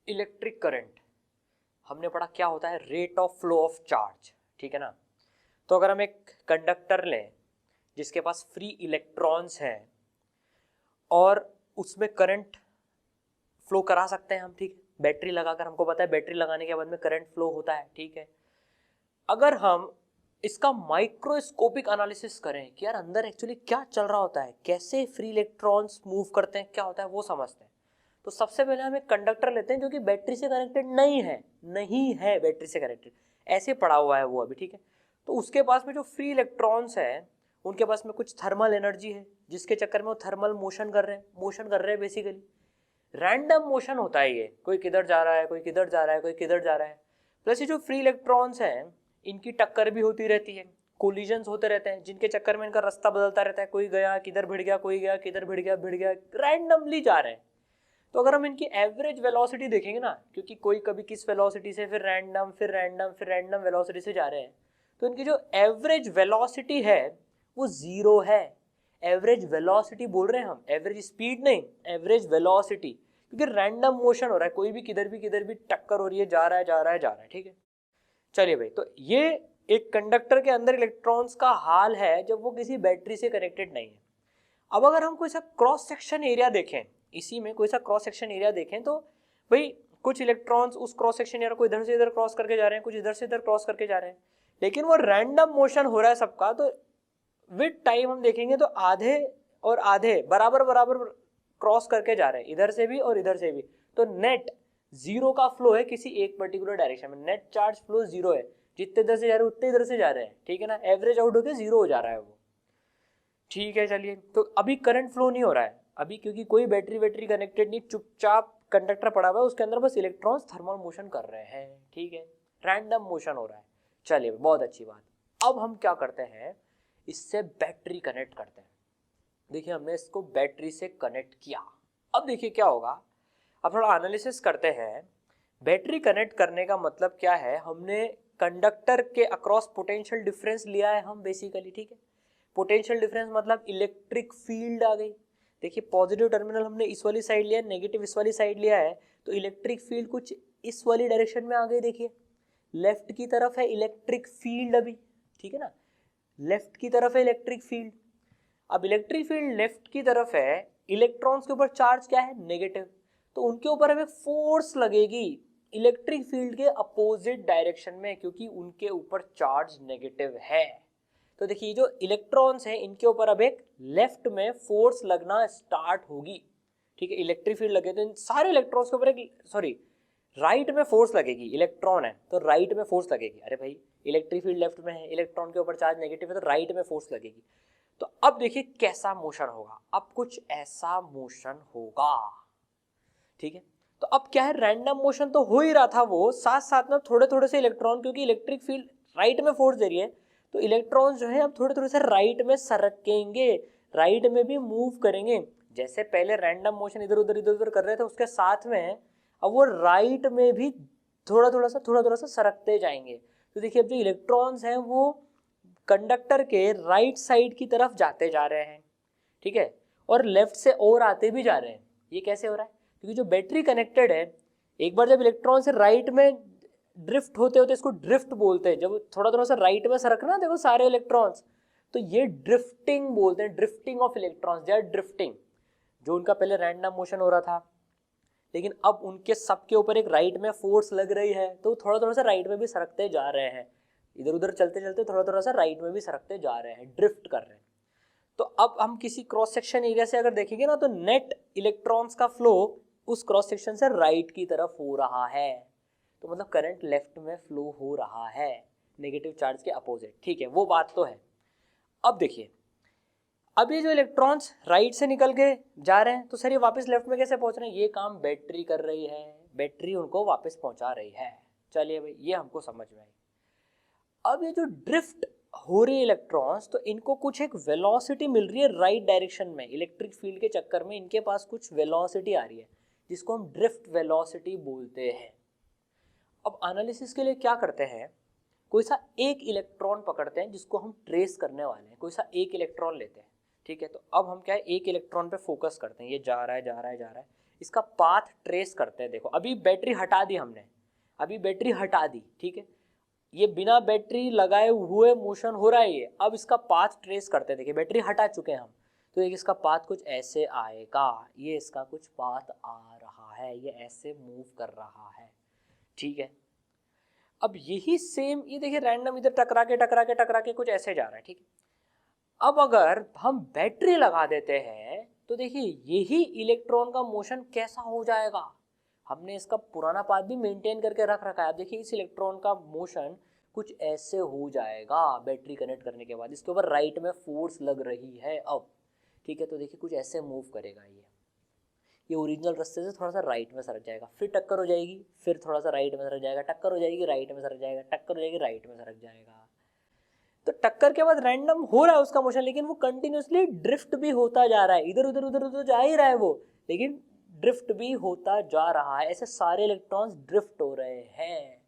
Electric current हमने पढ़ा क्या होता है, rate of flow of charge, ठीक है ना। तो अगर हम एक कंडक्टर लें जिसके पास फ्री इलेक्ट्रॉन्स हैं और उसमें करंट फ्लो करा सकते हैं हम, ठीक है, बैटरी लगाकर, हमको पता है बैटरी लगाने के बाद में करंट फ्लो होता है, ठीक है। अगर हम इसका माइक्रोस्कोपिक एनालिसिस करें कि यार अंदर एक्चुअली क्या चल रहा होता है, कैसे फ्री इलेक्ट्रॉन्स मूव करते हैं, क्या होता है वो समझते हैं। तो सबसे पहले हम एक कंडक्टर लेते हैं जो कि बैटरी से कनेक्टेड नहीं है बैटरी से कनेक्टेड, ऐसे पड़ा हुआ है वो अभी, ठीक है। तो उसके पास में जो फ्री इलेक्ट्रॉन्स हैं उनके पास में कुछ थर्मल एनर्जी है जिसके चक्कर में वो थर्मल मोशन कर रहे हैं बेसिकली। रैंडम मोशन होता है ये, कोई किधर जा रहा है, कोई किधर जा रहा है, कोई किधर जा रहा है। प्लस ये जो फ्री इलेक्ट्रॉन्स हैं इनकी टक्कर भी होती रहती है, कोलिजन्स होते रहते हैं जिनके चक्कर में इनका रास्ता बदलता रहता है, कोई गया किधर भिड़ गया, कोई गया किधर भिड़ गया, रैंडमली जा रहे हैं। तो अगर हम इनकी एवरेज वेलोसिटी देखेंगे ना, क्योंकि कोई कभी किस वेलोसिटी से फिर रैंडम वेलोसिटी से जा रहे हैं, तो इनकी जो एवरेज वेलोसिटी है वो जीरो है। एवरेज वेलोसिटी बोल रहे हैं हम, एवरेज स्पीड नहीं, एवरेज वेलोसिटी, क्योंकि रैंडम मोशन हो रहा है, कोई भी किधर भी टक्कर हो रही है, जा रहा है, ठीक है। चलिए भाई, तो ये एक कंडक्टर के अंदर इलेक्ट्रॉन्स का हाल है जब वो किसी बैटरी से कनेक्टेड नहीं है। अब अगर हम कोई सा क्रॉस सेक्शन एरिया देखें, इसी में कोई सा क्रॉस सेक्शन एरिया देखें, तो भाई कुछ इलेक्ट्रॉन्स उस क्रॉस सेक्शन एरिया को इधर से इधर क्रॉस करके जा रहे हैं, कुछ इधर से इधर क्रॉस करके जा रहे हैं, लेकिन वो रैंडम मोशन हो रहा है सबका। तो विद टाइम हम देखेंगे तो आधे और आधे बराबर क्रॉस करके जा रहे हैं, इधर से भी और इधर से भी। तो नेट जीरो का फ्लो है किसी एक पर्टिकुलर डायरेक्शन में, नेट चार्ज फ्लो जीरो है, जितने इधर से जा रहे हैं उतने इधर से जा रहे हैं, ठीक है ना। एवरेज आउट होकर जीरो हो जा रहा है वो, ठीक है। चलिए, तो अभी करंट फ्लो नहीं हो रहा है अभी, क्योंकि कोई बैटरी कनेक्टेड नहीं, चुपचाप कंडक्टर पड़ा हुआ है, उसके अंदर बस इलेक्ट्रॉन्स थर्मल मोशन कर रहे हैं, ठीक है, रैंडम मोशन हो रहा है। चलिए, बहुत अच्छी बात। अब हम क्या करते हैं, इससे बैटरी कनेक्ट करते हैं। देखिए, हमने इसको बैटरी से कनेक्ट किया। अब देखिए क्या होगा, अब थोड़ा एनालिसिस करते हैं। बैटरी कनेक्ट करने का मतलब क्या है, हमने कंडक्टर के अक्रॉस पोटेंशियल डिफरेंस लिया है हम बेसिकली, ठीक है। पोटेंशियल डिफरेंस मतलब इलेक्ट्रिक फील्ड आ गई। देखिए, पॉजिटिव टर्मिनल हमने इस वाली साइड लिया है, नेगेटिव इस वाली साइड लिया है, तो इलेक्ट्रिक फील्ड कुछ इस वाली डायरेक्शन में आ गई। देखिए, लेफ्ट की तरफ है इलेक्ट्रिक फील्ड अभी, ठीक है ना, लेफ्ट की तरफ है इलेक्ट्रिक फील्ड। अब इलेक्ट्रिक फील्ड लेफ्ट की तरफ है, इलेक्ट्रॉन्स के ऊपर चार्ज क्या है, नेगेटिव, तो उनके ऊपर हमें फोर्स लगेगी इलेक्ट्रिक फील्ड के अपोजिट डायरेक्शन में, क्योंकि उनके ऊपर चार्ज नेगेटिव है। तो देखिए, जो इलेक्ट्रॉन्स हैं इनके ऊपर अब एक लेफ्ट में फोर्स लगना स्टार्ट होगी, ठीक है। इलेक्ट्रिक फील्ड लगे तो इन सारे इलेक्ट्रॉन्स के ऊपर एक राइट में फोर्स लगेगी, इलेक्ट्रॉन है तो राइट में फोर्स लगेगी। अरे भाई, इलेक्ट्रिक फील्ड लेफ्ट में है, इलेक्ट्रॉन के ऊपर चार्ज नेगेटिव है, तो राइट में फोर्स लगेगी। तो अब देखिए कैसा मोशन होगा, अब कुछ ऐसा मोशन होगा, ठीक है। तो अब क्या है, रैंडम मोशन तो हो ही रहा था वो, साथ साथ में थोड़े थोड़े से इलेक्ट्रॉन, क्योंकि इलेक्ट्रिक फील्ड राइट में फोर्स दे रही है, तो इलेक्ट्रॉन्स जो है अब थोड़े थोड़े से राइट में सरकेंगे, राइट में भी मूव करेंगे। जैसे पहले रैंडम मोशन इधर उधर कर रहे थे, उसके साथ में अब वो राइट में भी थोड़ा थोड़ा सा सरकते जाएंगे। तो देखिए, अब जो इलेक्ट्रॉन्स हैं वो कंडक्टर के राइट साइड की तरफ जाते जा रहे हैं, ठीक है, और लेफ्ट से और आते भी जा रहे हैं। ये कैसे हो रहा है, क्योंकि जो बैटरी कनेक्टेड है, एक बार जब इलेक्ट्रॉन से राइट में ड्रिफ्ट होते होते, इसको ड्रिफ्ट बोलते हैं, जब थोड़ा थोड़ा सा राइट में सरकना देखो सारे इलेक्ट्रॉन्स, तो ये ड्रिफ्टिंग बोलते हैं, drifting of electrons, they are drifting. जो उनका पहले रैंडम मोशन हो रहा था, लेकिन अब उनके सबके ऊपर एक राइट में फोर्स लग रही है, तो थोड़ा थोड़ा सा राइट में भी सरकते जा रहे हैं, इधर उधर चलते चलते थोड़ा थोड़ा सा राइट में भी सरकते जा रहे हैं, ड्रिफ्ट कर रहे हैं। तो अब हम किसी क्रॉस सेक्शन एरिया से अगर देखेंगे ना, तो नेट इलेक्ट्रॉन्स का फ्लो उस क्रॉस सेक्शन से राइट की तरफ हो रहा है, तो मतलब करंट लेफ्ट में फ्लो हो रहा है, नेगेटिव चार्ज के अपोजिट, ठीक है, वो बात तो है। अब देखिए, अब ये जो इलेक्ट्रॉन्स राइट से निकल के जा रहे हैं, तो सर ये वापस लेफ्ट में कैसे पहुंच रहे हैं, ये काम बैटरी कर रही है, बैटरी उनको वापस पहुंचा रही है। चलिए भाई, ये हमको समझ में आई। अब ये जो ड्रिफ्ट हो रही है इलेक्ट्रॉन्स, तो इनको कुछ एक वेलोसिटी मिल रही है राइट डायरेक्शन में, इलेक्ट्रिक फील्ड के चक्कर में इनके पास कुछ वेलोसिटी आ रही है, जिसको हम ड्रिफ्ट वेलोसिटी बोलते हैं। अब एनालिसिस के लिए क्या करते हैं, कोई सा एक इलेक्ट्रॉन पकड़ते हैं जिसको हम ट्रेस करने वाले हैं, कोई सा एक इलेक्ट्रॉन लेते हैं, ठीक है। तो अब हम क्या है, एक इलेक्ट्रॉन पे फोकस करते हैं, ये जा रहा है, इसका पाथ ट्रेस करते हैं। देखो अभी बैटरी हटा दी हमने, अभी बैटरी हटा दी, ठीक है, ये बिना बैटरी लगाए हुए मोशन हो रहा है ये। अब इसका पाथ ट्रेस करते हैं, देखिए बैटरी हटा चुके हैं हम, तो एक इसका पाथ कुछ ऐसे आएगा, ये इसका कुछ पाथ आ रहा है, ये ऐसे मूव कर रहा है, ठीक है। अब यही सेम ये देखिए रैंडम इधर टकरा के कुछ ऐसे जा रहा है, ठीक है। अब अगर हम बैटरी लगा देते हैं तो देखिए यही इलेक्ट्रॉन का मोशन कैसा हो जाएगा। हमने इसका पुराना पाथ भी मेंटेन करके रख रखा है। अब देखिए इस इलेक्ट्रॉन का मोशन कुछ ऐसे हो जाएगा बैटरी कनेक्ट करने के बाद। इसके ऊपर राइट में फोर्स लग रही है अब, ठीक है, तो देखिए कुछ ऐसे मूव करेगा ये ओरिजिनल रास्ते से थोड़ा सा राइट में सरक जाएगा, फिर टक्कर हो जाएगी, फिर थोड़ा सा राइट में सरक जाएगा, टक्कर हो जाएगी, राइट में सरक जाएगा, टक्कर हो जाएगी, राइट में सरक जाएगा। तो टक्कर के बाद रैंडम हो रहा है उसका मोशन, लेकिन वो कंटिन्यूसली ड्रिफ्ट भी होता जा रहा है, इधर उधर उधर उधर जा ही रहा है वो, लेकिन ड्रिफ्ट भी होता जा रहा है। ऐसे सारे इलेक्ट्रॉन्स ड्रिफ्ट हो रहे हैं,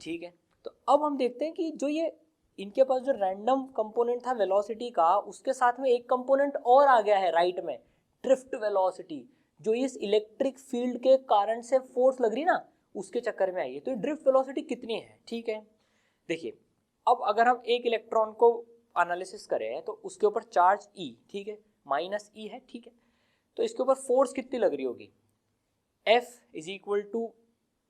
ठीक है। तो अब हम देखते हैं कि जो ये इनके पास जो रैंडम कंपोनेंट था वेलोसिटी का, उसके साथ में एक कंपोनेंट और आ गया है राइट में, ड्रिफ्ट वेलोसिटी, जो इस इलेक्ट्रिक फील्ड के कारण से फोर्स लग रही ना, उसके चक्कर में आई है। तो ड्रिफ्ट वेलोसिटी कितनी है, ठीक है। देखिए अब अगर हम एक इलेक्ट्रॉन को एनालिसिस करें तो उसके ऊपर चार्ज E, ठीक है, माइनस E है, ठीक है, तो इसके ऊपर फोर्स कितनी लग रही होगी, F is equal to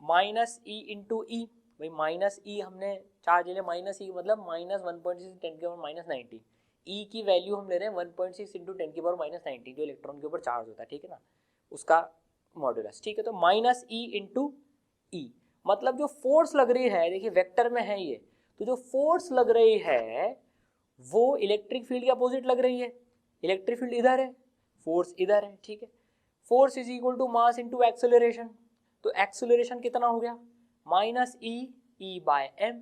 minus E into e. भाई माइनस E हमने चार्ज ले लिया, माइनस E मतलब माइनस 1.6 10 की पावर माइनस 19, E की वैल्यू हम ले रहे हैं 1.6 इंटू 10 की पावर माइनस 19, जो इलेक्ट्रॉन के ऊपर चार्ज होता है, ठीक है ना, उसका मॉड्यूलस, ठीक है। तो माइनस E इंटू ई मतलब जो फोर्स लग रही है, देखिए वेक्टर में है ये, तो जो फोर्स लग रही है वो इलेक्ट्रिक फील्ड के अपोजिट लग रही है। इलेक्ट्रिक फील्ड इधर है, फोर्स इधर है, ठीक है। Force is equal to mass into acceleration, तो एक्सेलरेशन कितना हो गया, माइनस ई बाय एम,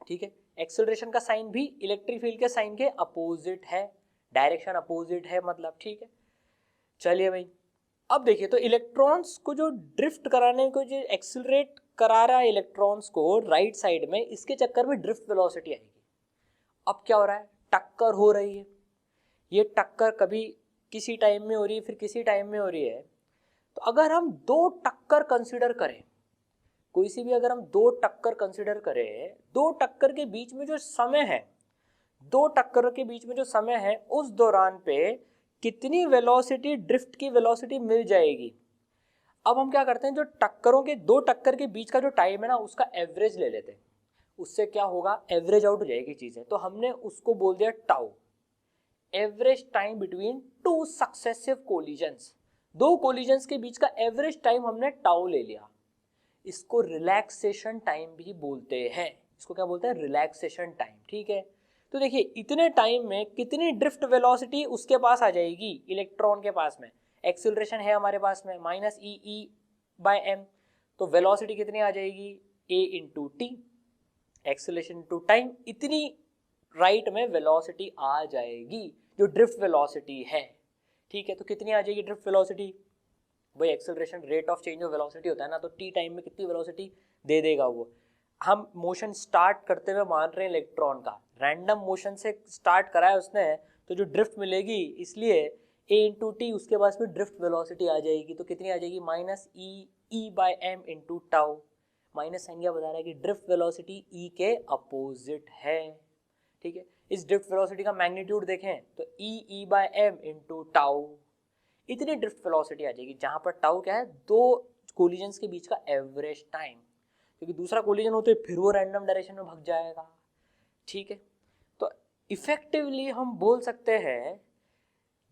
ठीक है। एक्सेलरेशन का साइन भी इलेक्ट्रिक फील्ड के साइन के अपोजिट है, डायरेक्शन अपोजिट है मतलब, ठीक है। चलिए भाई अब देखिए, तो इलेक्ट्रॉन्स को जो ड्रिफ्ट कराने को, जो एक्सेलरेट करा रहा है इलेक्ट्रॉन्स को राइट साइड में, इसके चक्कर में ड्रिफ्ट वेलोसिटी आएगी। अब क्या हो रहा है, टक्कर हो रही है, ये टक्कर कभी किसी टाइम में हो रही है, फिर किसी टाइम में हो रही है। तो अगर हम दो टक्कर कंसिडर करें, कोई सी भी अगर हम दो टक्कर कंसिडर करें, दो टक्कर के बीच में जो समय है, दो टक्कर के बीच में जो समय है, उस दौरान पे कितनी वेलोसिटी, ड्रिफ्ट की वेलोसिटी मिल जाएगी। अब हम क्या करते हैं, जो टक्करों के, दो टक्कर के बीच का जो टाइम है ना, उसका एवरेज ले लेते हैं, उससे क्या होगा, एवरेज आउट हो जाएगी चीजें। तो हमने उसको बोल दिया tau, average time between two successive collisions, दो कोलिजन्स के बीच का एवरेज टाइम हमने टाउ ले लिया। इसको रिलैक्सेशन टाइम भी बोलते हैं, इसको क्या बोलते हैं, रिलैक्सेशन टाइम, ठीक है। तो देखिए इतने टाइम में कितनी ड्रिफ्ट वेलोसिटी उसके पास आ जाएगी, इलेक्ट्रॉन के पास में एक्सेलरेशन है हमारे पास में माइनस ई बाय एम, तो वेलोसिटी कितनी आ जाएगी, a into t, acceleration into time, इतनी राइट में वेलोसिटी आ जाएगी जो ड्रिफ्ट वेलोसिटी है, ठीक है। तो कितनी आ जाएगी ड्रिफ्ट वेलोसिटी, भाई acceleration rate of change of velocity होता है ना, तो टी टाइम में कितनी वेलोसिटी दे देगा वो। हम मोशन स्टार्ट करते हुए मान रहे हैं इलेक्ट्रॉन का, रैंडम मोशन से स्टार्ट करा है उसने, तो जो ड्रिफ्ट मिलेगी, इसलिए ए इंटू टी, उसके पास में ड्रिफ्ट वेलोसिटी आ जाएगी। तो कितनी आ जाएगी, minus E by M into tau. Minus sign क्या बता रहा है कि ड्रिफ्ट वेलोसिटी ई के अपोजिट है, ठीक है। इस ड्रिफ्ट वेलोसिटी का मैग्नीट्यूड देखें तो E by M into tau, इतनी ड्रिफ्ट वेलोसिटी आ जाएगी, जहां पर टाउ क्या है, दो कोलिजन्स के बीच का एवरेज टाइम, क्योंकि दूसरा कोलिजन हो तो फिर वो रैंडम डायरेक्शन में भाग जाएगा, ठीक है। तो इफेक्टिवली हम बोल सकते हैं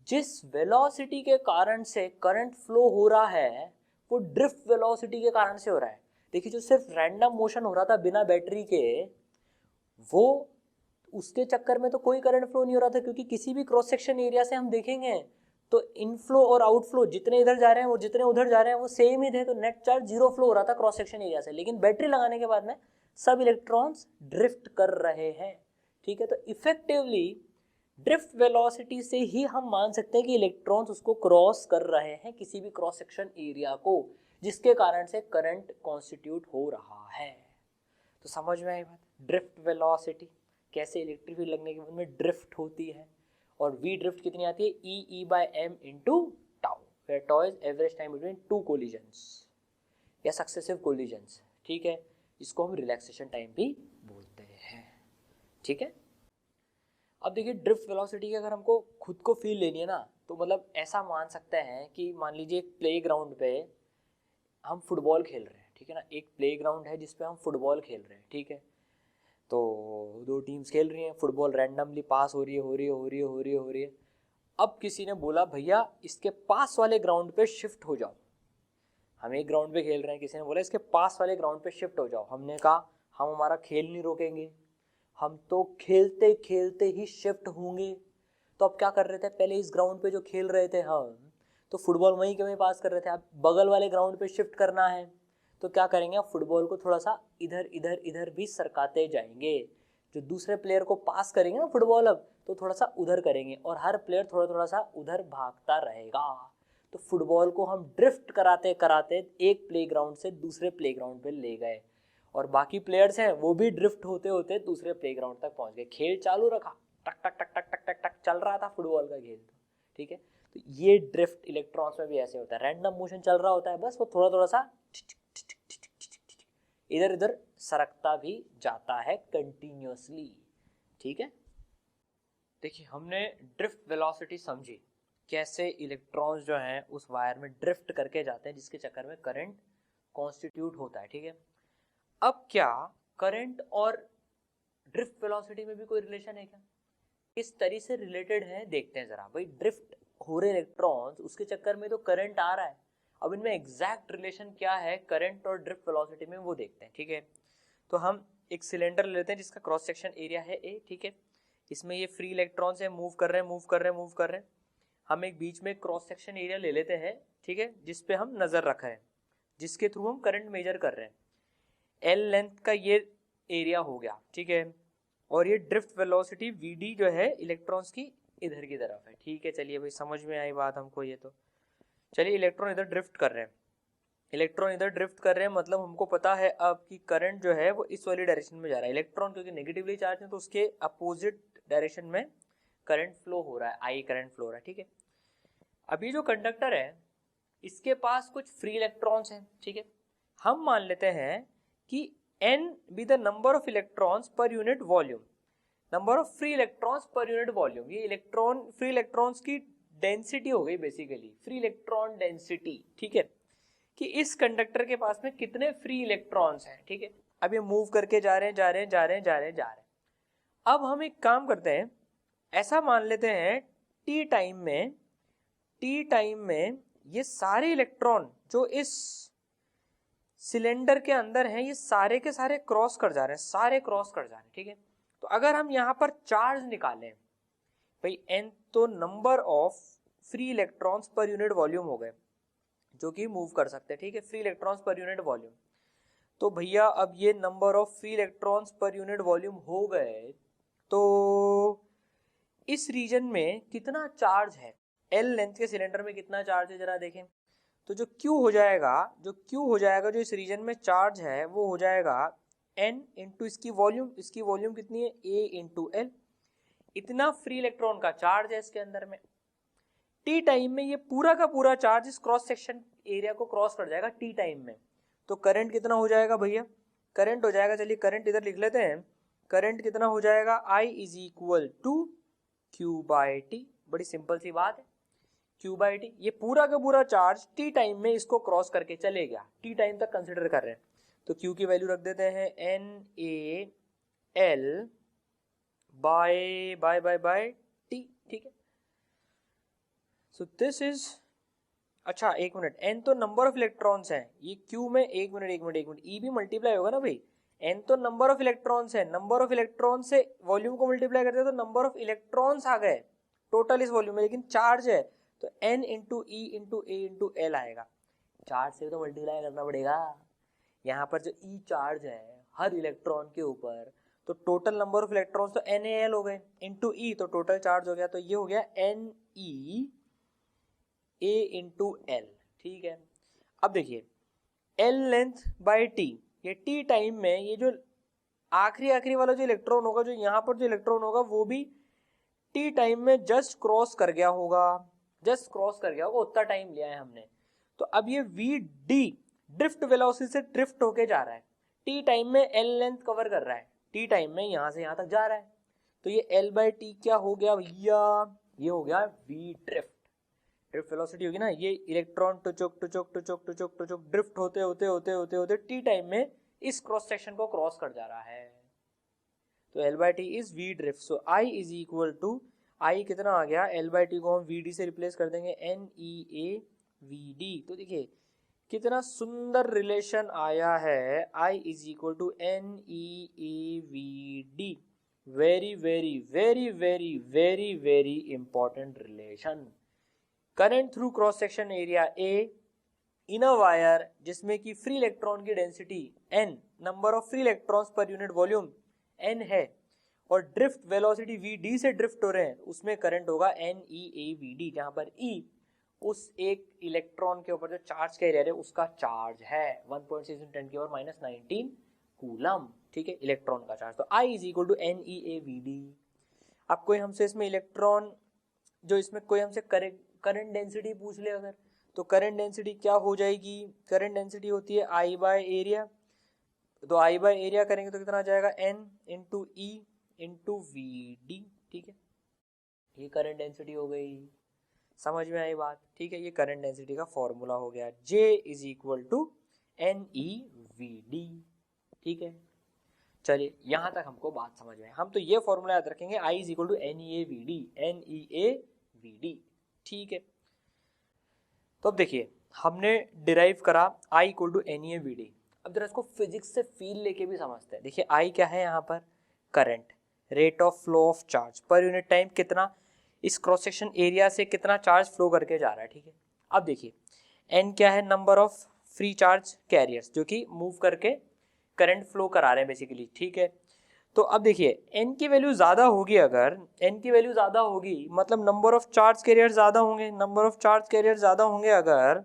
जिस वेलोसिटी के कारण से करंट फ्लो हो रहा है वो ड्रिफ्ट वेलोसिटी के कारण से हो रहा है। देखिए जो सिर्फ रैंडम मोशन हो रहा था बिना बैटरी के, वो उसके चक्कर में तो कोई करंट फ्लो नहीं हो रहा था, क्योंकि किसी भी क्रॉस सेक्शन एरिया से हम देखेंगे तो इनफ्लो और आउटफ्लो जितने इधर जा रहे हैं वो जितने उधर जा रहे हैं वो सेम ही थे, तो नेट चार्ज जीरो फ्लो हो रहा था क्रॉस सेक्शन एरिया से। लेकिन बैटरी लगाने के बाद में सब इलेक्ट्रॉन्स ड्रिफ्ट कर रहे हैं, ठीक है। तो इफेक्टिवली ड्रिफ्ट वेलोसिटी से ही हम मान सकते हैं कि इलेक्ट्रॉन्स उसको क्रॉस कर रहे हैं, किसी भी क्रॉस सेक्शन एरिया को, जिसके कारण से करंट कॉन्स्टिट्यूट हो रहा है। तो समझ में आई बात, ड्रिफ्ट वेलोसिटी कैसे इलेक्ट्रिक फील्ड लगने के बाद में ड्रिफ्ट होती है, और वी ड्रिफ्ट कितनी आती है, E by M into tau, where tau is average time between two collisions या सक्सेसिव कोलिजन्स, ठीक है, इसको हम रिलैक्सेशन टाइम भी बोलते हैं, ठीक है। अब देखिए ड्रिफ्ट वेलोसिटी की अगर हमको खुद को फील लेनी है ना, तो मतलब ऐसा मान सकते हैं कि मान लीजिए एक प्ले ग्राउंड पे हम फुटबॉल खेल रहे हैं, ठीक है ना, एक प्ले ग्राउंड है जिसपे हम फुटबॉल खेल रहे हैं, ठीक है, तो दो टीम्स खेल रही हैं, फुटबॉल रैंडमली पास हो रही है। अब किसी ने बोला भैया इसके पास वाले ग्राउंड पे शिफ्ट हो जाओ, हम एक ग्राउंड पे खेल रहे हैं, किसी ने बोला इसके पास वाले ग्राउंड पे शिफ्ट हो जाओ, हमने कहा हम हमारा खेल नहीं रोकेंगे, हम तो खेलते खेलते ही शिफ्ट होंगे। तो अब क्या कर रहे थे, पहले इस ग्राउंड पे जो खेल रहे थे हम, तो फुटबॉल वहीं के वहीं पास कर रहे थे, अब बगल वाले ग्राउंड पे शिफ्ट करना है, तो क्या करेंगे, अब फुटबॉल को थोड़ा सा इधर इधर इधर भी सरकाते जाएंगे, जो दूसरे प्लेयर को पास करेंगे ना फुटबॉल, अब तो थोड़ा सा उधर करेंगे और हर प्लेयर थोड़ा थोड़ा सा उधर भागता रहेगा। तो फुटबॉल को हम ड्रिफ्ट कराते कराते एक प्लेग्राउंड से दूसरे प्लेग्राउंड पे ले गए, और बाकी प्लेयर्स हैं वो भी ड्रिफ्ट होते होते दूसरे प्लेग्राउंड तक पहुंच गए, खेल चालू रखा, टक टक टक टक टक टक टक चल रहा था फुटबॉल का खेल, ठीक है। तो ये ड्रिफ्ट इलेक्ट्रॉन्स में भी ऐसे होता है, रैंडम मोशन चल रहा होता है, बस वो थोड़ा थोड़ा सा इधर इधर सरकता भी जाता है कंटिन्यूअसली, ठीक है। देखिए हमने ड्रिफ्ट वेलोसिटी समझी, कैसे इलेक्ट्रॉन्स जो हैं उस वायर में ड्रिफ्ट करके जाते हैं, जिसके चक्कर में करंट कॉन्स्टिट्यूट होता है, ठीक है। अब क्या करंट और ड्रिफ्ट वेलोसिटी में भी कोई रिलेशन है क्या, किस तरह से रिलेटेड है देखते हैं जरा। भाई ड्रिफ्ट हो रहे इलेक्ट्रॉन्स, उसके चक्कर में तो करंट आ रहा है, अब इनमें एग्जैक्ट रिलेशन क्या है करंट और ड्रिफ्ट वेलोसिटी में, वो देखते हैं, ठीक है। तो हम एक सिलेंडर लेते हैं जिसका क्रॉस सेक्शन एरिया है ए, ठीक है, इसमें ये फ्री इलेक्ट्रॉन्स है, मूव कर रहे हैं, हम एक बीच में क्रॉस सेक्शन एरिया ले लेते हैं, ठीक है, जिसपे हम नजर रख रहे हैं, जिसके थ्रू हम करंट मेजर कर रहे हैं, एल लेंथ का ये एरिया हो गया, ठीक है, और ये ड्रिफ्ट वेलोसिटी वीडी जो है इलेक्ट्रॉन्स की इधर की तरफ है, ठीक है। चलिए भाई समझ में आई बात हमको, ये तो चलिए इलेक्ट्रॉन इधर ड्रिफ्ट कर रहे हैं, मतलब हमको पता है अब कि करंट जो है वो इस वाली डायरेक्शन में जा रहा है, इलेक्ट्रॉन क्योंकि नेगेटिवली चार्ज है तो उसके अपोजिट डायरेक्शन में करंट फ्लो हो रहा है, आई करंट फ्लो हो रहा है, ठीक है। अब ये जो कंडक्टर है इसके पास कुछ फ्री इलेक्ट्रॉन्स हैं, ठीक है, हम मान लेते हैं कि n be the number of electrons per unit volume, number of free electrons per unit volume, ये इलेक्ट्रॉन फ्री इलेक्ट्रॉन्स की डेंसिटी हो गई बेसिकली, फ्री इलेक्ट्रॉन डेंसिटी, ठीक है, कि इस कंडक्टर के पास में कितने फ्री इलेक्ट्रॉन्स हैं, ठीक है। अब ये मूव करके जा रहे हैं। अब हम एक काम करते हैं, ऐसा मान लेते हैं टी टाइम में ये सारे इलेक्ट्रॉन जो इस सिलेंडर के अंदर हैं ये सारे के सारे क्रॉस कर जा रहे हैं, ठीक है। तो अगर हम यहाँ पर चार्ज निकालें, भाई n तो number of free electrons per unit volume हो गए जो कि मूव कर सकते हैं, ठीक है, free electrons per unit volume. तो भैया अब ये number of free electrons per unit volume हो गए, तो इस रीजन में कितना चार्ज है, एल लेंथ के सिलेंडर में कितना चार्ज है जरा देखें। तो जो Q हो जाएगा जो इस रीजन में चार्ज है वो हो जाएगा N इंटू इसकी वॉल्यूम कितनी है A इंटू L, इतना फ्री इलेक्ट्रॉन का चार्ज है इसके अंदर में। टी टाइम में ये पूरा का पूरा चार्ज इस क्रॉस सेक्शन एरिया को क्रॉस कर जाएगा टी टाइम में, तो करंट कितना हो जाएगा भैया, करंट हो जाएगा, चलिए करंट इधर लिख लेते हैं, करंट कितना हो जाएगा I is equal to Q by T, बड़ी सिंपल सी बात है, Q बाई टी, ये पूरा का पूरा चार्ज टी टाइम में इसको क्रॉस करके चले गया, टी टाइम तक कंसिडर कर रहे हैं, तो Q की वैल्यू रख देते हैं NaL बाय टी, ठीक है। सो दिस इज, अच्छा एक मिनट, N तो नंबर ऑफ इलेक्ट्रॉन्स हैं, ये Q में एक मिनट E भी मल्टीप्लाई होगा ना भाई, N तो नंबर ऑफ इलेक्ट्रॉन्स है, नंबर ऑफ इलेक्ट्रॉन से वॉल्यूम को मल्टीप्लाई करते हैं तो नंबर ऑफ इलेक्ट्रॉन्स आ गए टोटल इस वॉल्यूम में, लेकिन चार्ज है तो N into E into A into L आएगा, चार्ज से तो मल्टीप्लाई करना पड़ेगा, यहाँ पर जो E चार्ज है हर इलेक्ट्रॉन के ऊपर, तो टोटल नंबर ऑफ इलेक्ट्रॉन्स तो NaL हो गए इंटू E, तो टोटल चार्ज हो गया, तो ये हो गया NeA इंटू L, ठीक है। अब देखिए L लेंथ बाई T, ये T टाइम में ये जो आखिरी वाला जो इलेक्ट्रॉन होगा, जो यहाँ पर जो इलेक्ट्रॉन होगा वो भी टी टाइम में जस्ट क्रॉस कर गया होगा, जस्ट क्रॉस कर गया होगा, उतना टाइम लिया है हमने। तो अब ये वी डी ड्रिफ्ट वेलोसिटी से ड्रिफ्ट होके जा रहा है, टी टाइम में एल लेंथ कवर कर रहा है, टी टाइम में यहाँ से यहाँ तक जा रहा है। तो ये एल बाई टी क्या हो गया भैया, ये हो गया वी ड्रिफ्ट। ड्रिफ्ट वेलोसिटी होगी ना, ये इलेक्ट्रॉन टुचुक टुचुक टुचुक टुचुक टुचुक ड्रिफ्ट होते होते होते होते होते टी टाइम में इस क्रॉस सेक्शन को क्रॉस कर जा रहा है। तो l by t is v drift. So I is equal to, I कितना आ गया, एल बाई टी को हम वी डी से रिप्लेस कर देंगे, n E A V d. तो देखिए कितना सुंदर रिलेशन आया है, I is equal to N E A V d. Very very very very very very important relation. Current through cross section area a in a wire जिसमें कि free electron की density n, number of free electrons per unit volume n है, और drift velocity v d से drift हो रहे हैं, उसमें करंट होगा n e a v d, जहां पर e उस एक इलेक्ट्रॉन के ऊपर जो चार्ज कैरियर है उसका चार्ज है 1.6 × 10⁻19 कूलम, ठीक है, इलेक्ट्रॉन का चार्ज। तो I is equal to N E A V D. अब कोई हमसे इसमें इलेक्ट्रॉन, जो इसमें कोई हमसे करंट डेंसिटी पूछ ले अगर, तो करंट डेंसिटी क्या हो जाएगी, करंट डेंसिटी होती है I बाय एरिया। तो I बाय एरिया करेंगे तो कितना आ जाएगा, N into E into V D, ठीक है, ये करंट डेंसिटी हो गई। समझ में आई बात, ठीक है, ये करंट डेंसिटी का फॉर्मूला हो गया, J is equal to N E V D, ठीक है। चलिए यहाँ तक हमको बात समझ में, हम तो ये फॉर्मूला याद रखेंगे, I is equal to N E A V D, N E A V D, ठीक है। तो अब देखिए हमने डिराइव करा I equal to N E A V D. अब जरा इसको फिजिक्स से फील लेके भी समझते हैं। देखिए I क्या है यहाँ पर, current, rate of flow of charge per unit time, कितना इस क्रॉस सेक्शन एरिया से कितना चार्ज फ्लो करके जा रहा है, ठीक है। अब देखिए n क्या है, number of free charge carriers जो कि मूव करके करंट फ्लो करा रहे हैं बेसिकली, ठीक है। तो अब देखिए n की वैल्यू ज़्यादा होगी, अगर n की वैल्यू ज़्यादा होगी मतलब नंबर ऑफ चार्ज कैरियर ज़्यादा होंगे, नंबर ऑफ चार्ज कैरियर ज़्यादा होंगे अगर,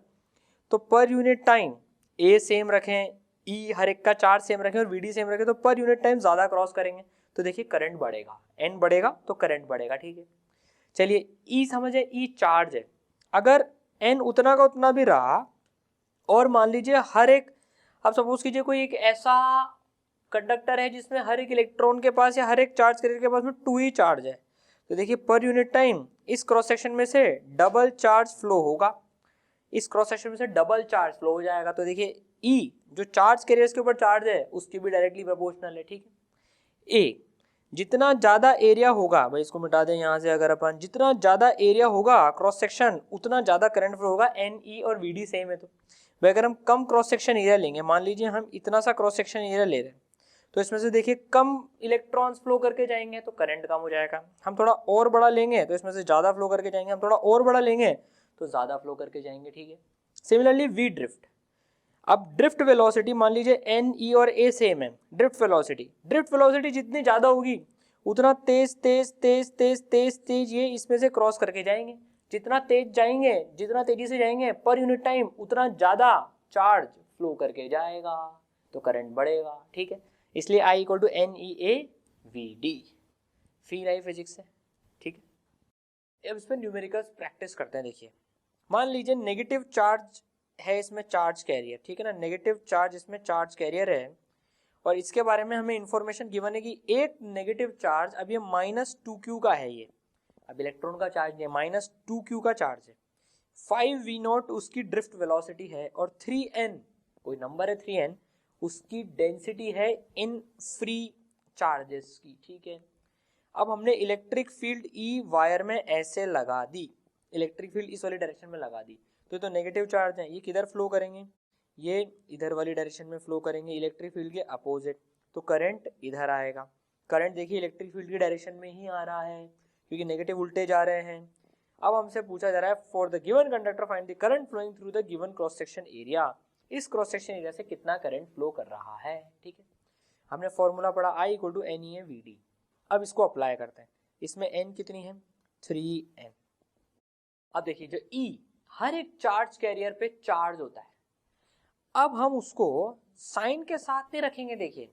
तो per unit time a same रखें, e हर एक का चार्ज सेम रखें और vd सेम रखें, तो पर यूनिट टाइम ज़्यादा क्रॉस करेंगे, तो देखिए करंट बढ़ेगा, n बढ़ेगा तो करंट बढ़ेगा, ठीक है। चलिए E समझे, E चार्ज है, अगर n उतना का उतना भी रहा और मान लीजिए हर एक, अब सपोज कीजिए कोई एक ऐसा कंडक्टर है जिसमें हर एक इलेक्ट्रॉन के पास या हर एक चार्ज कैरियर के पास में 2 ही चार्ज है, तो देखिए पर यूनिट टाइम इस क्रॉस सेक्शन में से डबल चार्ज फ्लो होगा, इस क्रॉस सेक्शन में से डबल चार्ज फ्लो हो जाएगा। तो देखिए E जो चार्ज कैरियर्स के ऊपर चार्ज है उसकी भी डायरेक्टली प्रोपोर्शनल है, ठीक है। A जितना ज़्यादा एरिया होगा, भाई इसको मिटा दें यहाँ से, अगर अपन जितना ज़्यादा एरिया होगा क्रॉस सेक्शन उतना ज़्यादा करंट फ्लो होगा, एन ई और वी डी सेम है। तो भाई अगर हम कम क्रॉस सेक्शन एरिया लेंगे, मान लीजिए हम इतना सा क्रॉस सेक्शन एरिया ले रहे हैं, तो इसमें से देखिए कम इलेक्ट्रॉन्स फ्लो करके जाएंगे तो करंट कम हो जाएगा। हम थोड़ा और बड़ा लेंगे तो इसमें से ज़्यादा फ्लो करके जाएंगे, हम थोड़ा और बड़ा लेंगे तो ज़्यादा फ्लो करके जाएंगे, ठीक है। सिमिलरली वी ड्रिफ्ट, अब ड्रिफ्ट वेलोसिटी मान लीजिए एन ई और ए सेम है, ड्रिफ्ट वेलोसिटी जितनी ज़्यादा होगी उतना तेज तेज तेज तेज तेज तेज ये इसमें से क्रॉस करके जाएंगे, जितना तेज जाएंगे, जितना तेजी से जाएंगे पर यूनिट टाइम उतना ज़्यादा चार्ज फ्लो करके जाएगा, तो करंट बढ़ेगा, ठीक है। इसलिए I equal to N E A V D. Feel I physics से, ठीक है। अब इसमें न्यूमेरिकल्स प्रैक्टिस करते हैं। देखिए मान लीजिए नेगेटिव चार्ज है इसमें चार्ज कैरियर, ठीक है ना, नेगेटिव चार्ज इसमें चार्ज कैरियर है और इसके बारे में हमें इंफॉर्मेशन गिवन है कि एक नेगेटिव चार्ज, अब ये -2q का है, ये अब इलेक्ट्रॉन का चार्ज नहीं, -2q का चार्ज है, 5v0 उसकी ड्रिफ्ट वेलोसिटी है और 3n कोई नंबर है 3n उसकी डेंसिटी है इन फ्री चार्जेस की, ठीक है। अब हमने इलेक्ट्रिक फील्ड E वायर में ऐसे लगा दी, इलेक्ट्रिक फील्ड इस वाली डायरेक्शन में लगा दी, तो नेगेटिव चार्ज है, ये किधर फ्लो करेंगे, ये इधर वाली डायरेक्शन में फ्लो करेंगे इलेक्ट्रिक फील्ड के अपोजिट, तो करंट इधर आएगा। करंट देखिए इलेक्ट्रिक फील्ड की डायरेक्शन में ही आ रहा है क्योंकि नेगेटिव उल्टे जा रहे हैं। अब हमसे पूछा जा रहा है for the given conductor find the current flowing through the given cross section area, इस क्रॉस सेक्शन एरिया से कितना करंट फ्लो कर रहा है, ठीक है। हमने फॉर्मूला पढ़ा I equal to N E A V D. अब इसको अप्लाई करते हैं, इसमें n कितनी है, 3n। अब देखिए जो E हर एक चार्ज कैरियर पे चार्ज होता है, अब हम उसको साइन के साथ नहीं रखेंगे। देखिए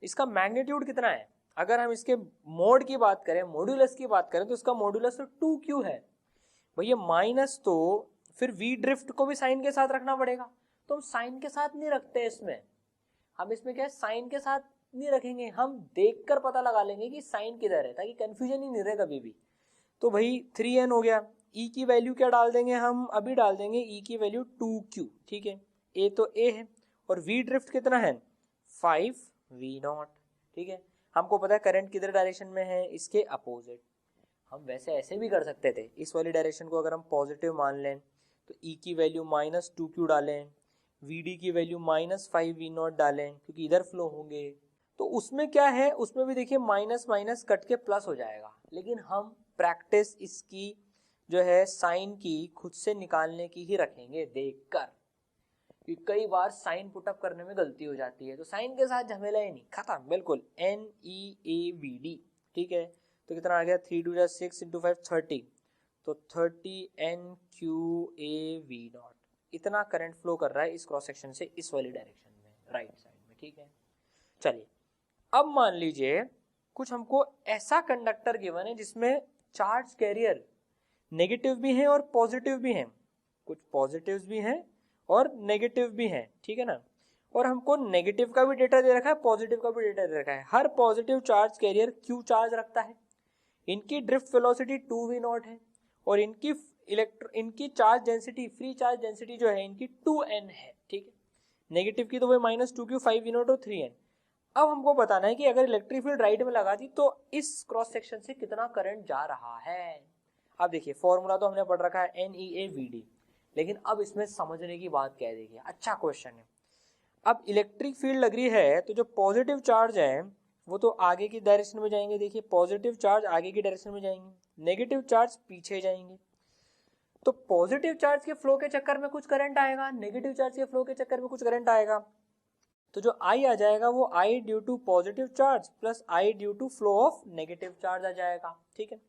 इसका मैग्नीट्यूड कितना है, अगर हम इसके मोड की बात करें, मॉड्यूलस की बात करें, तो इसका मॉड्यूलस तो 2q है, भैया माइनस तो फिर v ड्रिफ्ट को भी साइन के साथ रखना पड़ेगा, तो हम साइन के साथ नहीं रखते इसमें, हम इसमें क्या है साइन के साथ नहीं रखेंगे, हम देखकर पता लगा लेंगे कि साइन किधर है ताकि कंफ्यूजन ही नहीं रहे कभी भी। तो भाई 3n हो गया, e की वैल्यू क्या डाल देंगे हम, अभी डाल देंगे e की वैल्यू 2q, ठीक है, a तो a है और v ड्रिफ्ट कितना है 5v0, ठीक है। हमको पता है करंट किधर डायरेक्शन में है, इसके अपोजिट। हम वैसे ऐसे भी कर सकते थे, इस वाली डायरेक्शन को अगर हम पॉजिटिव मान लें तो e की वैल्यू -2q डालें, vd की वैल्यू -5v0 डालें क्योंकि इधर फ्लो होंगे, तो उसमें क्या है, उसमें भी देखिए माइनस माइनस कट के प्लस हो जाएगा। लेकिन हम प्रैक्टिस इसकी जो है साइन की खुद से निकालने की ही रखेंगे देखकर, क्योंकि कई बार साइन पुटअप करने में गलती हो जाती है, तो साइन के साथ झमेला ही नहीं, खत्म बिल्कुल, NEAVD, ठीक है। तो कितना आ गया 3 2 6 × 5 30, तो 30NQAV0, इतना करंट फ्लो कर रहा है इस क्रॉस सेक्शन से इस वाली डायरेक्शन में, राइट साइड में, ठीक है। चलिए अब मान लीजिए कुछ हमको ऐसा कंडक्टर गिवन है जिसमें चार्ज कैरियर नेगेटिव भी हैं और पॉजिटिव भी हैं, कुछ पॉजिटिव्स भी हैं और नेगेटिव भी हैं, ठीक है ना। और हमको नेगेटिव का भी डेटा दे रखा है, पॉजिटिव का भी डेटा दे रखा है। हर positive charge carrier q charge रखता है, इनकी ड्रिफ्ट वेलोसिटी 2v0 है और इनकी charge density, free charge density जो है इनकी 2n है, ठीक है। नेगेटिव की तो वही -2q 5v0 और 3n। अब हमको बताना है कि अगर इलेक्ट्रिक फील्ड राइट में लगा दी तो इस क्रॉस सेक्शन से कितना करंट जा रहा है। अब देखिए फॉर्मूला तो हमने पढ़ रखा है NEAVD, लेकिन अब इसमें समझने की बात क्या है, देखिए अच्छा क्वेश्चन है। अब इलेक्ट्रिक फील्ड लग रही है तो जो पॉजिटिव चार्ज है वो तो आगे की डायरेक्शन में जाएंगे, देखिए पॉजिटिव चार्ज आगे की डायरेक्शन में जाएंगे, नेगेटिव चार्ज पीछे जाएंगे। तो पॉजिटिव चार्ज के फ्लो के चक्कर में कुछ करंट आएगा, नेगेटिव चार्ज के फ्लो के चक्कर में कुछ करंट आएगा, तो जो I आ जाएगा वो I due to positive charge plus I due to flow of negative charge आ जाएगा, ठीक है।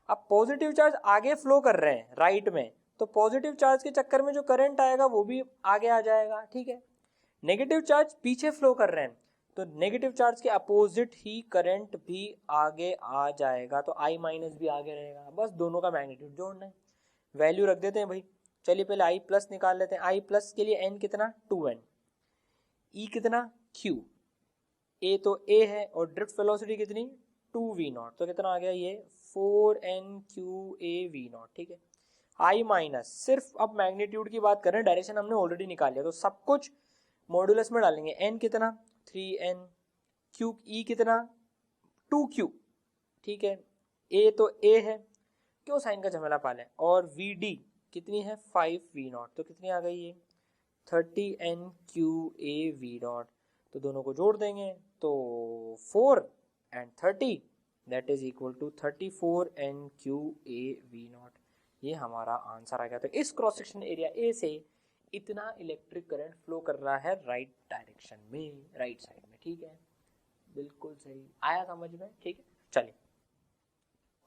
अब पॉजिटिव चार्ज आगे फ्लो कर रहे हैं राइट में, तो पॉजिटिव चार्ज के चक्कर में जो करंट आएगा वो भी आगे आ जाएगा, ठीक है। नेगेटिव चार्ज पीछे फ्लो कर रहे हैं तो नेगेटिव चार्ज के अपोजिट ही करंट भी आगे आ जाएगा, तो I माइनस भी आगे रहेगा, बस दोनों का मैग्नीट्यूड जोड़ना है। वैल्यू रख देते हैं भाई, चलिए पहले I प्लस निकाल लेते हैं। I प्लस के लिए n कितना 2n, E कितना Q, A तो A है और ड्रिफ्ट वेलोसिटी कितनी 2v0, तो कितना आ गया ये 4NQAV0, ठीक है। I माइनस, सिर्फ अब मैग्नीट्यूड की बात करें, डायरेक्शन हमने ऑलरेडी निकाल लिया तो सब कुछ मॉडुलस में डालेंगे। n कितना 3n, Q E कितना 2Q, ठीक है। A तो A है, क्यों साइन का झमेला पालें, और VD कितनी है 5v0, तो कितनी आ गई ये 30NQAV0, तो दोनों को जोड़ देंगे तो 4 and 30 that is equal to 34NQAV0, ये हमारा आंसर आ गया। तो इस क्रॉस सेक्शन एरिया ए से इतना इलेक्ट्रिक करंट फ्लो कर रहा है राइट डायरेक्शन में, राइट साइड में, ठीक है, बिल्कुल सही आया समझ में, ठीक है। चलिए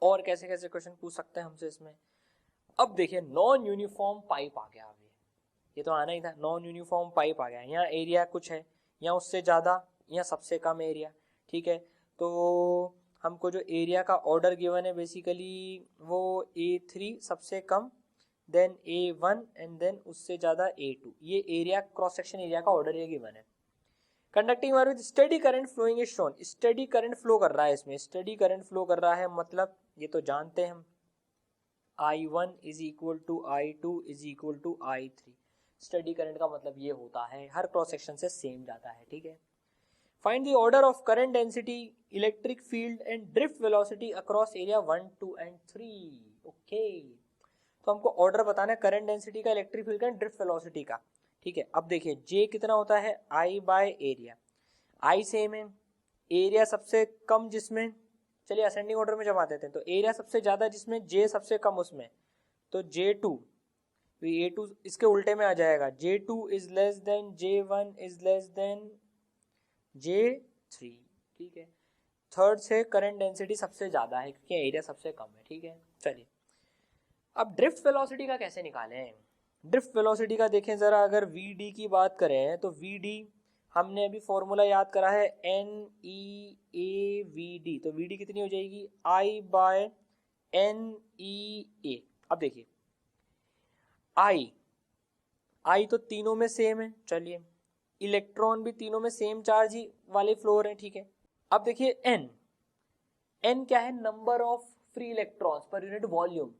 और कैसे कैसे क्वेश्चन पूछ सकते हैं हमसे इसमें। अब देखिए नॉन यूनिफॉर्म पाइप आ गया, अभी ये तो आना ही था, नॉन यूनिफॉर्म पाइप आ गया। यहाँ एरिया कुछ है, यहाँ उससे ज़्यादा, यहाँ सबसे कम एरिया, ठीक है। तो हमको जो एरिया का ऑर्डर गिवन है बेसिकली वो A3 सबसे कम, देन A1 एंड देन उससे ज़्यादा A2, ये एरिया क्रॉस सेक्शन एरिया का ऑर्डर ये गिवन है। Conducting wire with steady current following is shown, steady current flow कर रहा है इसमें, स्टेडी करंट फ्लो कर रहा है मतलब ये तो जानते हैं हम, I1 is equal to I2 is equal to I3। Steady current का मतलब ये होता है हर क्रॉस सेक्शन से सेम जाता है, ठीक है। Find the order of current density, electric field and drift velocity across area 1 2 and 3, okay. तो हमको ऑर्डर बताना है करंट डेंसिटी का, इलेक्ट्रिक फील्ड का, ड्रिफ्ट वेलोसिटी का, ठीक है। अब देखिए J कितना होता है I by area, I same है, एरिया सबसे कम जिसमें, चलिए असेंडिंग ऑर्डर में जमा देते हैं, तो एरिया सबसे ज्यादा जिसमें, J सबसे कम उसमें, तो J2, A2 इसके उल्टे में आ जाएगा, J2 is less than J1 is less than J3, ठीक है। थर्ड से करंट डेंसिटी सबसे ज्यादा है क्योंकि एरिया सबसे कम है, ठीक है। चलिए अब ड्रिफ्ट वेलोसिटी का कैसे निकालें। ड्रिफ्ट वेलोसिटी का देखें जरा, अगर VD की बात करें तो VD हमने अभी फॉर्मूला याद करा है NEAVD, तो VD कितनी हो जाएगी I बाय NEA। अब देखिए आई तो तीनों में सेम है, चलिए इलेक्ट्रॉन भी तीनों में सेम चार्ज ही वाले फ्लोर है, ठीक है। अब देखिए एन क्या है, number of free electrons per unit volume.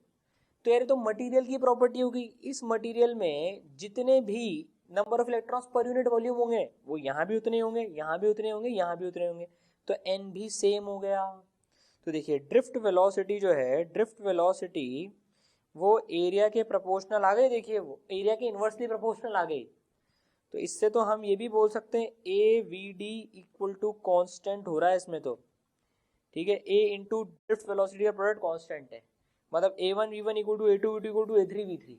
तो यार तो मटेरियल की प्रॉपर्टी होगी, इस मटेरियल में जितने भी number of electrons per unit volume होंगे वो यहाँ भी उतने होंगे, यहाँ भी उतने होंगे, यहाँ भी उतने होंगे, तो एन भी सेम हो गया। तो देखिए ड्रिफ्ट वेलोसिटी जो है, ड्रिफ्ट वेलोसिटी वो एरिया के प्रोपोर्शनल आ गई, देखिए वो एरिया के इन्वर्सली प्रोपोर्शनल आ गई। तो इससे तो हम ये भी बोल सकते हैं A we D equal to constant हो रहा है इसमें तो, ठीक है। ए इंटू ड्रिफ्ट वेलोसिटी का प्रोडक्ट कॉन्स्टेंट है, मतलब A1 V1 equal to A2 V2 equal to A3 V3।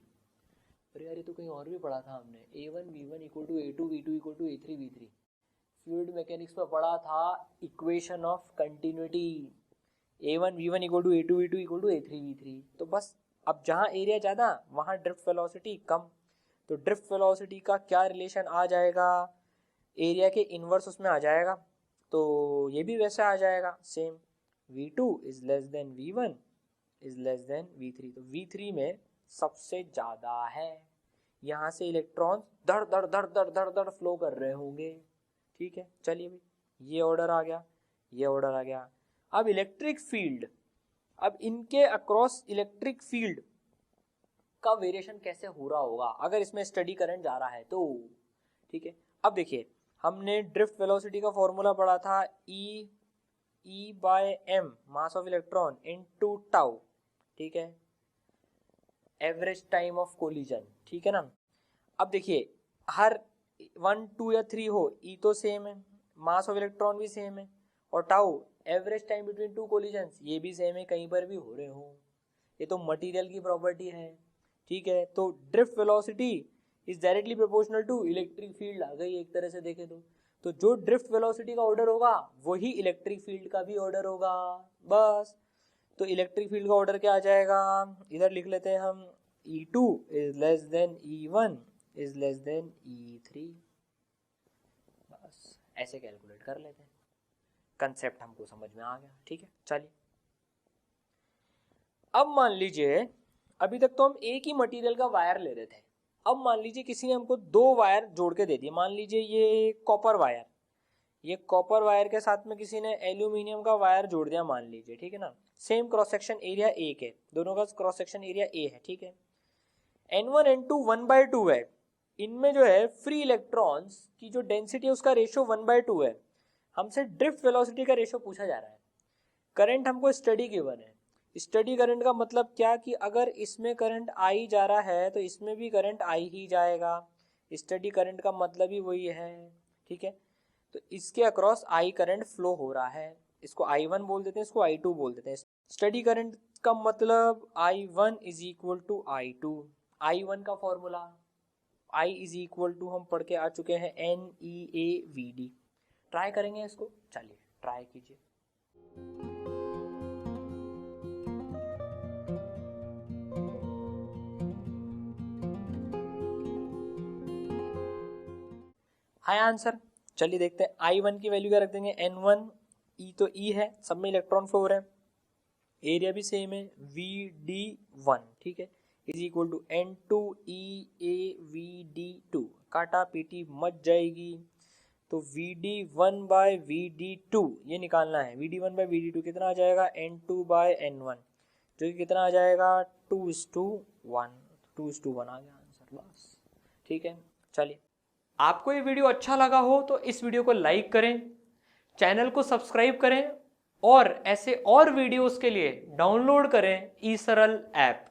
अरे यार ये तो कहीं और भी पढ़ा था हमने, A1 V1 equal to A2 V2 equal to A3 V3। Fluid mechanics में पढ़ा था equation of continuity, A1 V1 equal to A2 V2 equal to A3 V3। तो बस अब जहाँ एरिया ज़्यादा वहाँ ड्रिफ्ट वेलोसिटी कम, तो ड्रिफ्ट वेलोसिटी का क्या रिलेशन आ जाएगा, एरिया के इन्वर्स उसमें आ जाएगा। तो ये भी वैसे आ जाएगा same, V2 is less than V1 is less than V3। तो V3 में सबसे ज़्यादा है, यहाँ से इलेक्ट्रॉन धड़ धड़ धड़ धड़ धड़ धड़ फ्लो कर रहे होंगे, ठीक है। चलिए भाई ये ऑर्डर आ गया, ये ऑर्डर आ गया। अब इलेक्ट्रिक फील्ड, अब इनके अक्रॉस इलेक्ट्रिक फील्ड का वेरिएशन कैसे हो रहा होगा अगर इसमें स्टडी करंट जा रहा है तो, ठीक है। अब देखिए हमने ड्रिफ्ट वेलोसिटी का फॉर्मूला पढ़ा था, E by m mass of electron into tau, ठीक है, एवरेज टाइम ऑफ कोलिजन, ठीक है ना। अब देखिए हर 1 2 या 3 हो, E तो सेम है, मास ऑफ इलेक्ट्रॉन भी सेम है, और tau average time between two collisions ये भी सेम है, कहीं पर भी हो रहे हो। ये तो मटेरियल की प्रॉपर्टी है, ठीक है। तो drift velocity is directly proportional to electric field आ गई एक तरह से देखे तो जो ड्रिफ्ट वेलोसिटी का ऑर्डर होगा वही इलेक्ट्रिक फील्ड का भी ऑर्डर होगा, बस। तो इलेक्ट्रिक फील्ड का ऑर्डर क्या आ जाएगा, इधर लिख लेते हैं हम, E2 is less than E1 is less than E3, बस ऐसे कैलकुलेट कर लेते हैं। कंसेप्ट हमको समझ में आ गया, ठीक है। चलिए अब मान लीजिए, अभी तक तो हम एक ही मटेरियल का वायर ले रहे थे, अब मान लीजिए किसी ने हमको 2 वायर जोड़ के दे दिए। मान लीजिए ये कॉपर वायर, ये कॉपर वायर के साथ में किसी ने एल्यूमिनियम का वायर जोड़ दिया मान लीजिए, ठीक है ना। सेम क्रॉस सेक्शन एरिया एक है, दोनों का क्रॉस सेक्शन एरिया A है, ठीक है। N1 N2 1/2 है, इनमें जो है फ्री इलेक्ट्रॉन्स की जो डेंसिटी है उसका रेशियो 1/2 है। हमसे ड्रिफ्ट वेलोसिटी का रेशियो पूछा जा रहा है। करंट हमको स्टडी गिवन है, स्टडी करंट का मतलब क्या कि अगर इसमें करंट I जा रहा है तो इसमें भी करंट I ही जाएगा, स्टडी करंट का मतलब ही वही है, ठीक है। तो इसके अक्रॉस I करंट फ्लो हो रहा है, इसको I1 बोल देते हैं, इसको I2 बोल देते हैं। स्टडी करंट का मतलब I1 is equal to I2, I1 का formula I is equal to हम पढ़ के आ चुके हैं NEAVD। ट्राई करेंगे इसको, चलिए ट्राई कीजिए। हाय आंसर, चलिए देखते हैं। I1 की वैल्यू क्या रख देंगे, N1, E तो E है, सब में इलेक्ट्रॉन फ्लो हो रहे हैं, एरिया भी सेम है, VD1, ठीक है, is equal to N2 EAVD2, काटा पीटी मच जाएगी, तो VD1 बाय VD2 ये निकालना है। VD1 बाय VD2 कितना आ जाएगा, N2 बाय N1, जो कि कितना आ जाएगा 2:1, 2:1 आ गया आंसर, बस, ठीक है। चलिए आपको ये वीडियो अच्छा लगा हो तो इस वीडियो को लाइक करें, चैनल को सब्सक्राइब करें, और ऐसे और वीडियोस के लिए डाउनलोड करें eSarl ऐप।